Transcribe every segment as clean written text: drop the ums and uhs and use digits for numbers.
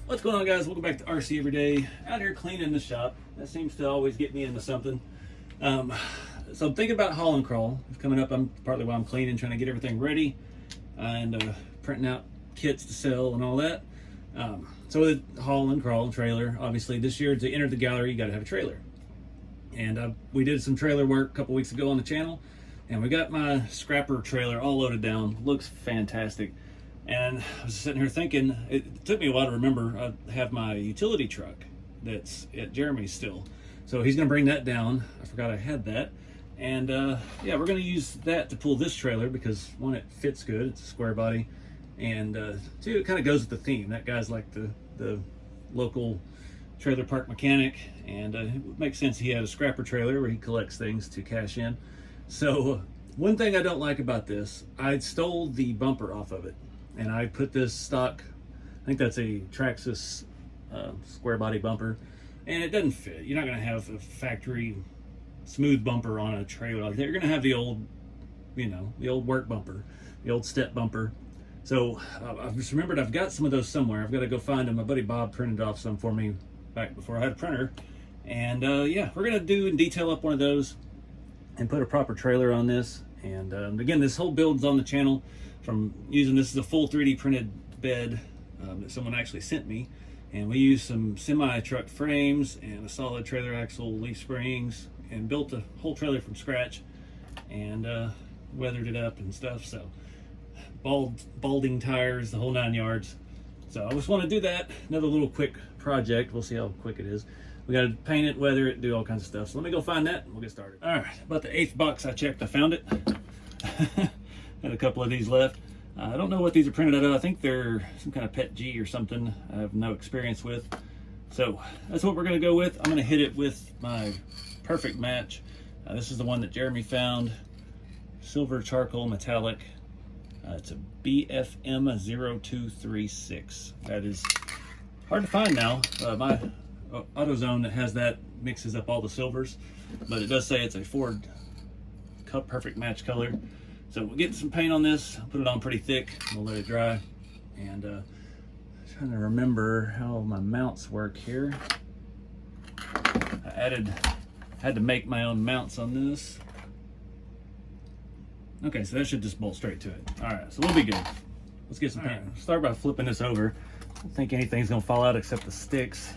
What's going on, guys? Welcome back to RC Everyday. Out here cleaning the shop. That seems to always get me into something. So I'm thinking about haul and crawl. It's coming up. I'm partly while I'm cleaning, trying to get everything ready and printing out kits to sell and all that. So with haul and crawl trailer, obviously this year to enter the gallery, you got to have a trailer. And we did some trailer work a couple weeks ago on the channel, and we got my scrapper trailer all loaded down. Looks fantastic. And I was sitting here thinking, it took me a while to remember I have my utility truck that's at Jeremy's still. So he's gonna bring that down. I forgot I had that. And yeah, we're gonna use that to pull this trailer because one, it fits good, it's a square body. And two, it kind of goes with the theme. That guy's like the local trailer park mechanic, and it makes sense he had a scrapper trailer where he collects things to cash in. So one thing I don't like about this, I stole the bumper off of it. And I put this stock, I think that's a Traxxas square body bumper, and it doesn't fit. You're not going to have a factory smooth bumper on a trailer like that. You're going to have the old, the old work bumper, the old step bumper. So I've just remembered I've got some of those somewhere. I've got to go find them. My buddy Bob printed off some for me back before I had a printer. And yeah, we're going to do and detail up one of those and put a proper trailer on this. And again, this whole build's on the channel. From using this is a full 3D printed bed that someone actually sent me, and we used some semi truck frames and a solid trailer axle, leaf springs, and built the whole trailer from scratch, and weathered it up and stuff. So balding tires, the whole 9 yards. So I just want to do that. Another little quick project. We'll see how quick it is. We got to paint it, weather it, do all kinds of stuff. So let me go find that and we'll get started. All right, about the 8th box I checked, I found it. Had a couple of these left. I don't know what these are printed out of. I think they're some kind of Pet G or something I have no experience with. So that's what we're going to go with. I'm going to hit it with my perfect match. This is the one that Jeremy found. Silver charcoal metallic. It's a BFM 0236. That is hard to find now. My AutoZone that has that mixes up all the silvers, but it does say it's a Ford Cup perfect match color. So we'll get some paint on this, put it on pretty thick, we'll let it dry. And trying to remember how my mounts work here. I had to make my own mounts on this. Okay, so that should just bolt straight to it. All right, so we'll be good. Let's get some paint. Right. Start by flipping this over. I don't think anything's gonna fall out except the sticks.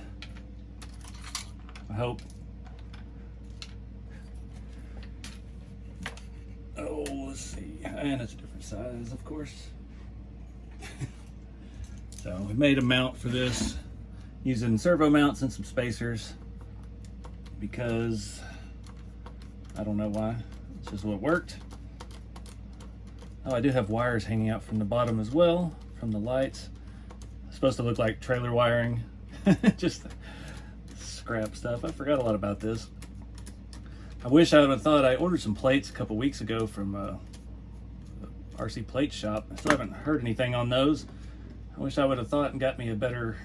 I hope. Oh, let's see, and it's a different size, of course. So we made a mount for this using servo mounts and some spacers because I don't know why, it's just what worked. Oh, I do have wires hanging out from the bottom as well, from the lights. It's supposed to look like trailer wiring. Just scrap stuff. I forgot a lot about this. I wish I would have thought. I ordered some plates a couple weeks ago from the RC plate shop. I still haven't heard anything on those. I wish I would have thought and got me a better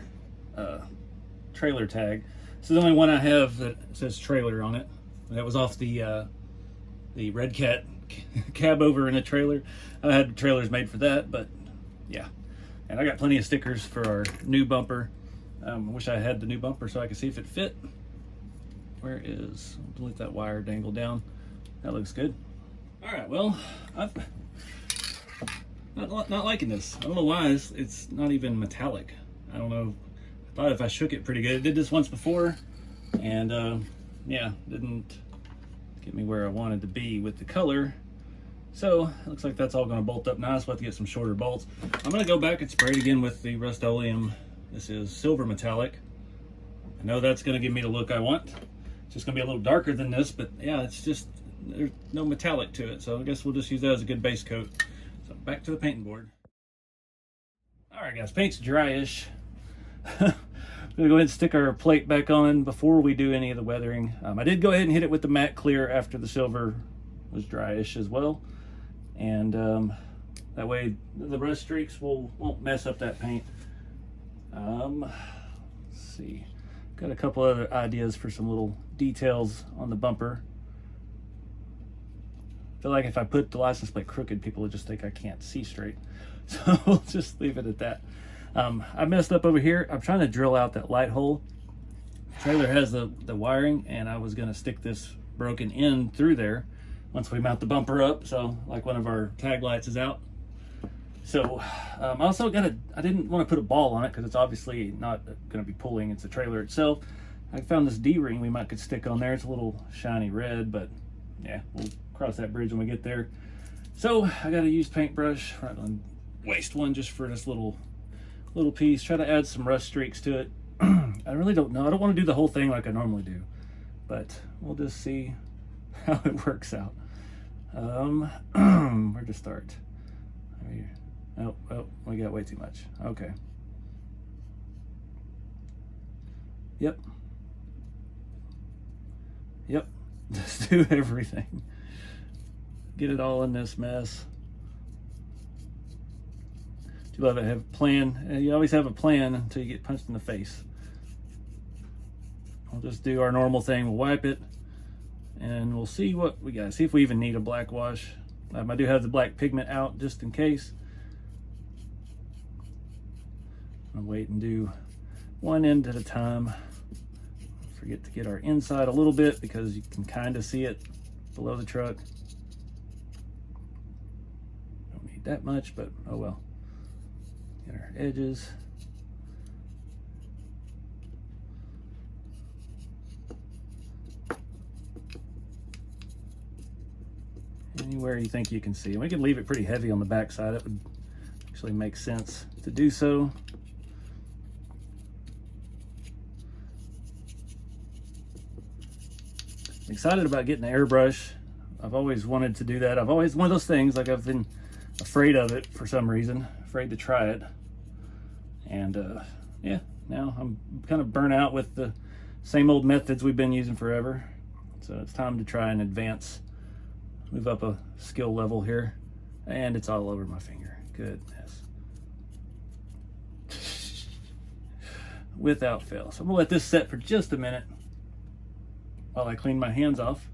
trailer tag. This is the only one I have that says trailer on it. That was off the Red Cat cab over in a trailer. I had trailers made for that, but yeah. And I got plenty of stickers for our new bumper. I wish I had the new bumper so I could see if it fit. Where is, I'll let that wire dangle down. That looks good. All right, well, I'm not liking this. I don't know why, it's not even metallic. I don't know, I thought if I shook it pretty good. I did this once before, and yeah, didn't get me where I wanted to be with the color. So it looks like that's all gonna bolt up nice. We'll have to get some shorter bolts. I'm gonna go back and spray it again with the Rust-Oleum. This is silver metallic. I know that's gonna give me the look I want. It's just gonna be a little darker than this, but yeah, it's just, there's no metallic to it. So I guess we'll just use that as a good base coat. So back to the painting board. All right, guys, paint's dry-ish. We're gonna go ahead and stick our plate back on before we do any of the weathering. I did go ahead and hit it with the matte clear after the silver was dry-ish as well. And that way the rust streaks won't mess up that paint. Let's see. Got a couple other ideas for some little details on the bumper. I feel like if I put the license plate crooked, people would just think I can't see straight. So we'll just leave it at that. I messed up over here. I'm trying to drill out that light hole. The trailer has the wiring, and I was going to stick this broken end through there once we mount the bumper up, so like one of our tag lights is out. So I also I didn't want to put a ball on it because it's obviously not going to be pulling. It's the trailer itself. I found this D-ring we could stick on there. It's a little shiny red, but yeah, we'll cross that bridge when we get there. So I got a used paintbrush. I'm going to waste one just for this little piece. Try to add some rust streaks to it. I really don't know. I don't want to do the whole thing like I normally do, but we'll just see how it works out. Where to start? Oh, we got way too much. Okay. Yep. Just do everything. Get it all in this mess. Do you love it? Have a plan. You always have a plan until you get punched in the face. I'll just do our normal thing. We'll wipe it, and we'll see what we got. See if we even need a black wash. I do have the black pigment out just in case. I'm gonna wait and do one end at a time. Forget to get our inside a little bit because you can kind of see it below the truck. Don't need that much, but oh well. Get our edges. Anywhere you think you can see. And we can leave it pretty heavy on the back side. It would actually make sense to do so. I'm excited about getting the airbrush. I've always wanted to do that. I've always, one of those things, like I've been afraid of it for some reason, afraid to try it. And yeah, now I'm kind of burnt out with the same old methods we've been using forever. So it's time to try and advance, move up a skill level here. And it's all over my finger. Goodness. Without fail. So I'm gonna let this set for just a minute while I clean my hands off,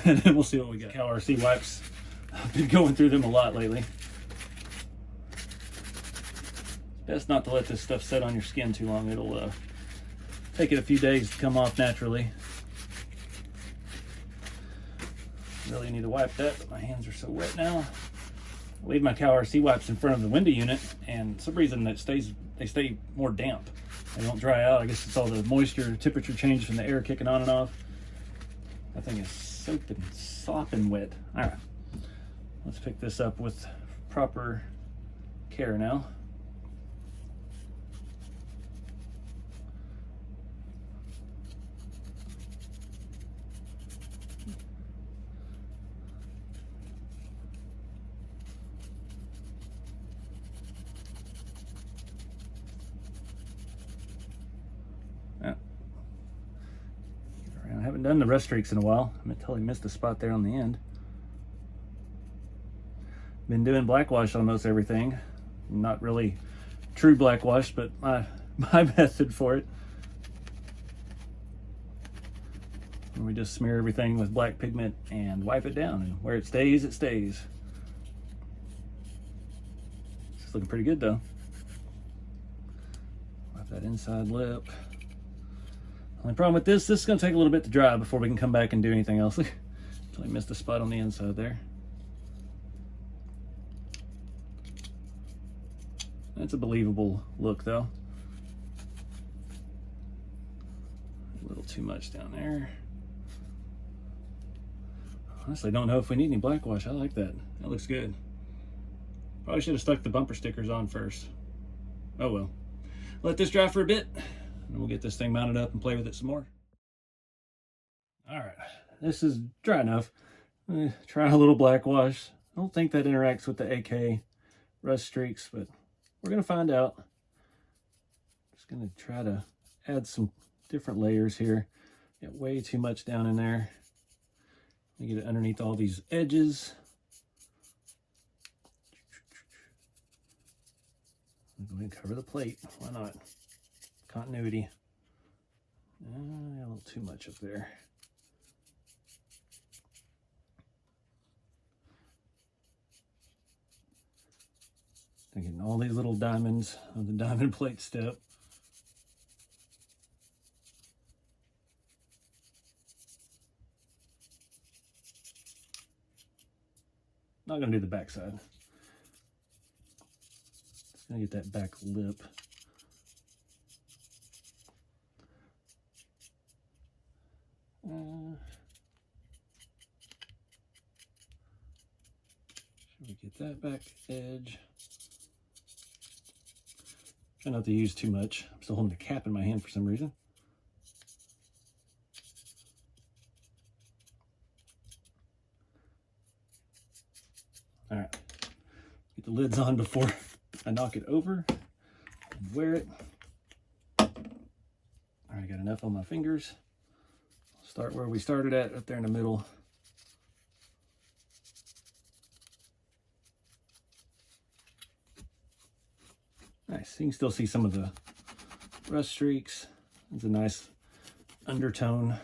and then we'll see what we got. Cal RC wipes. I've been going through them a lot lately. Best not to let this stuff set on your skin too long. It'll take it a few days to come off naturally. Really need to wipe that, but my hands are so wet now. I leave my Cal RC wipes in front of the window unit, and for some reason they stay more damp. They don't dry out. I guess it's all the moisture, temperature change from the air kicking on and off. That thing is soaping, sopping wet. All right, let's pick this up with proper care now. I haven't done the rust streaks in a while. I totally missed a spot there on the end. Been doing black wash on most everything. Not really true black wash, but my method for it. And we just smear everything with black pigment and wipe it down, and where it stays, it stays. It's looking pretty good though. Wipe that inside lip. Only problem with this is going to take a little bit to dry before we can come back and do anything else. I missed a spot on the inside there. That's a believable look though. A little too much down there. Honestly, don't know if we need any black wash. I like that. That looks good. Probably should have stuck the bumper stickers on first. Oh well. Let this dry for a bit, and we'll get this thing mounted up and play with it some more. All right, this is dry enough. Try a little black wash. I don't think that interacts with the AK rust streaks, but we're gonna find out. Just gonna try to add some different layers here. Got way too much down in there. Let me get it underneath all these edges. I'm going to cover the plate. Why not? Continuity. A little too much up there. Getting all these little diamonds on the diamond plate step. Not gonna do the back side. Just gonna get that back lip. Should we get that back edge? Try not to use too much. I'm still holding the cap in my hand for some reason. All right, get the lids on before I knock it over and wear it. All right, got enough on my fingers. Start where we started at, up there in the middle. Nice, you can still see some of the rust streaks. It's a nice undertone.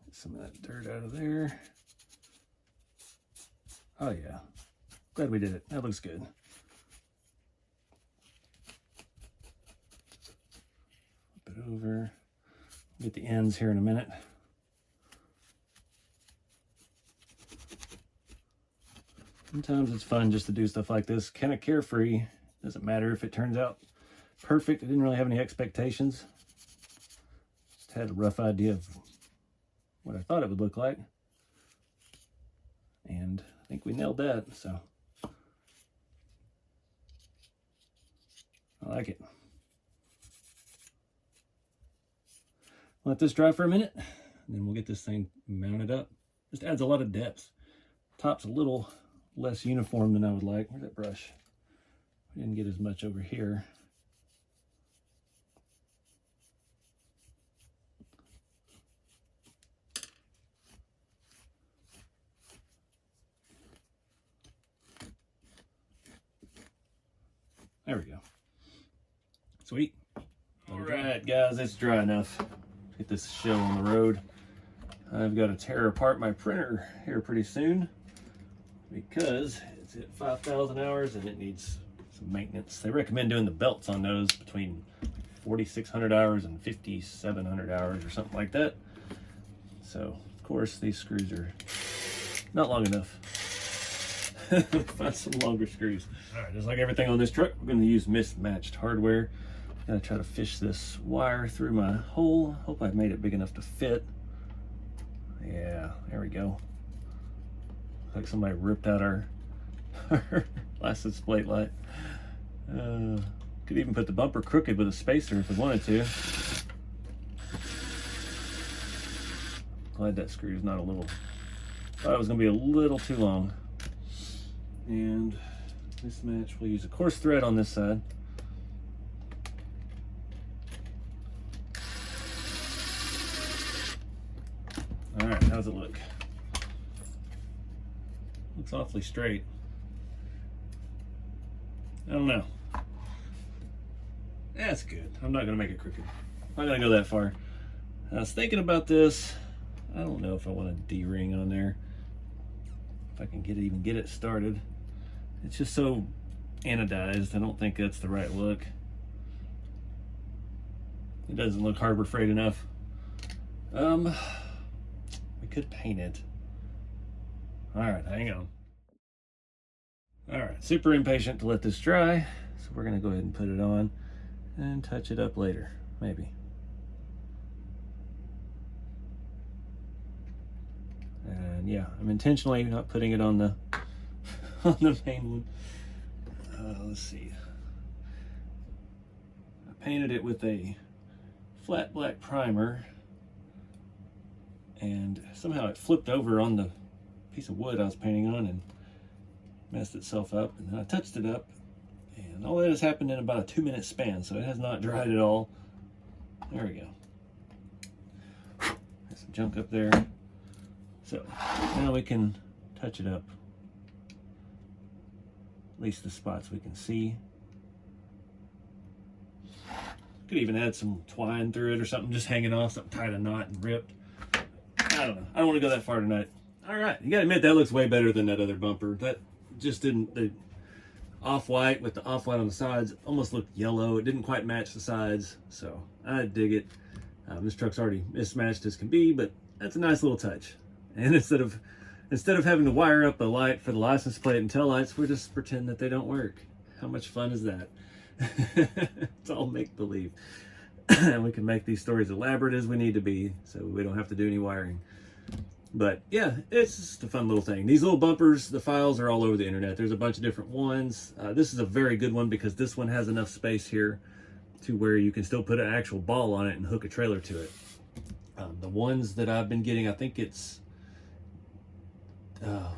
Get some of that dirt out of there. Oh yeah, glad we did it. That looks good. Flip it over. Get the ends here in a minute. Sometimes it's fun just to do stuff like this, kind of carefree. Doesn't matter if it turns out perfect. I didn't really have any expectations. Just had a rough idea of what I thought it would look like. And I think we nailed that, so I like it. Let this dry for a minute, and then we'll get this thing mounted up. Just adds a lot of depth. Top's a little less uniform than I would like. Where's that brush? We didn't get as much over here. There we go. Sweet. All right, guys, it's dry enough. Get this show on the road. I've got to tear apart my printer here pretty soon because it's at 5,000 hours and it needs some maintenance. They recommend doing the belts on those between 4,600 hours and 5,700 hours or something like that. So, of course, these screws are not long enough. Find some longer screws. All right, just like everything on this truck, we're going to use mismatched hardware. Gotta try to fish this wire through my hole. Hope I've made it big enough to fit. Yeah, there we go. Looks like somebody ripped out our license plate light. Could even put the bumper crooked with a spacer if we wanted to. Glad that screw's not a little, thought it was gonna be a little too long. And mismatch, we'll use a coarse thread on this side. All right, how's it look? Looks awfully straight. I don't know. That's good. I'm not gonna make it crooked. I'm not gonna go that far. I was thinking about this. I don't know if I want a D-ring on there. If I can even get it started. It's just so anodized. I don't think that's the right look. It doesn't look Harbor Freight enough. We could paint it. All right, hang on. All right, super impatient to let this dry, so we're gonna go ahead and put it on and touch it up later, maybe. And yeah, I'm intentionally not putting it on the on the main one. Let's see. I painted it with a flat black primer, and somehow it flipped over on the piece of wood I was painting on and messed itself up. And then I touched it up, and all that has happened in about a 2-minute span, so it has not dried at all. There we go. There's some junk up there. So now we can touch it up. At least the spots we can see. Could even add some twine through it or something, just hanging off, something tied a knot and ripped. I don't know. I don't want to go that far tonight. All right, you gotta admit that looks way better than that other bumper. That just didn't, the off-white with the off-white on the sides almost looked yellow. It didn't quite match the sides, so I dig it. This truck's already mismatched as can be, but that's a nice little touch. And instead of having to wire up a light for the license plate and tail lights, we're just pretend that they don't work. How much fun is that? It's all make-believe. And we can make these stories elaborate as we need to be, so we don't have to do any wiring. But yeah, it's just a fun little thing. These little bumpers, the files are all over the internet. There's a bunch of different ones. This is a very good one because this one has enough space here to where you can still put an actual ball on it and hook a trailer to it. The ones that I've been getting, I think it's,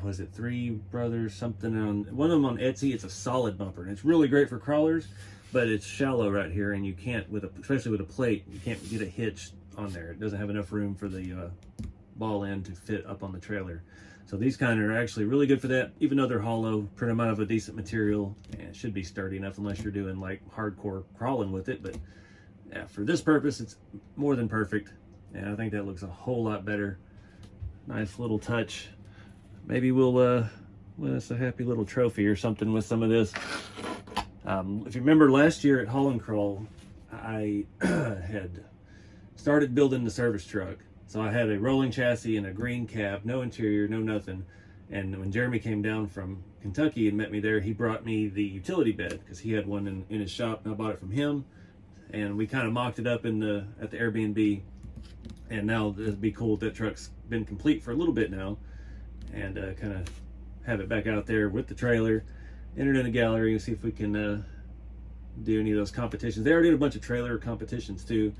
was it Three Brothers something, on one of them on Etsy. It's a solid bumper and it's really great for crawlers, but it's shallow right here and you can't, especially with a plate, you can't get a hitch on there. It doesn't have enough room for the ball end to fit up on the trailer. So these kind are actually really good for that, even though they're hollow, print them out of a decent material, and it should be sturdy enough unless you're doing like hardcore crawling with it. But yeah, for this purpose, it's more than perfect. And I think that looks a whole lot better. Nice little touch. Maybe we'll win us a happy little trophy or something with some of this. If you remember last year at Haul and Crawl, I had started building the service truck. So I had a rolling chassis and a green cab, no interior, no nothing. And when Jeremy came down from Kentucky and met me there, he brought me the utility bed because he had one in his shop, and I bought it from him. And we kind of mocked it up at the Airbnb. And now it'd be cool if that truck's been complete for a little bit now, and kind of have it back out there with the trailer, enter it in a gallery, and see if we can do any of those competitions. They already did a bunch of trailer competitions too.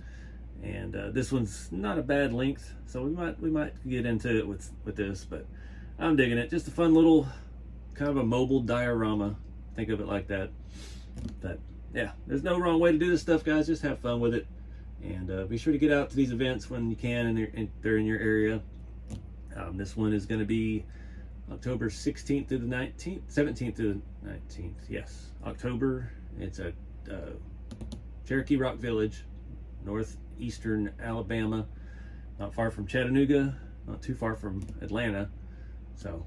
And this one's not a bad length, so we might get into it with this, but I'm digging it. Just a fun little kind of a mobile diorama. Think of it like that. But yeah, there's no wrong way to do this stuff, guys. Just have fun with it, and be sure to get out to these events when you can and they're in your area. This one is going to be October 16th through the 19th, 17th through the 19th. Yes, October. It's at Cherokee Rock Village, northeastern Alabama, not far from Chattanooga, not too far from Atlanta. So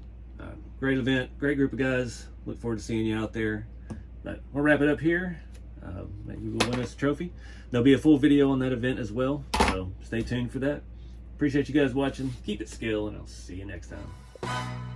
great event, great group of guys. Look forward to seeing you out there. But we'll wrap it up here. Maybe we'll win us a trophy. There'll be a full video on that event as well, so stay tuned for that. Appreciate you guys watching. Keep it scale, and I'll see you next time.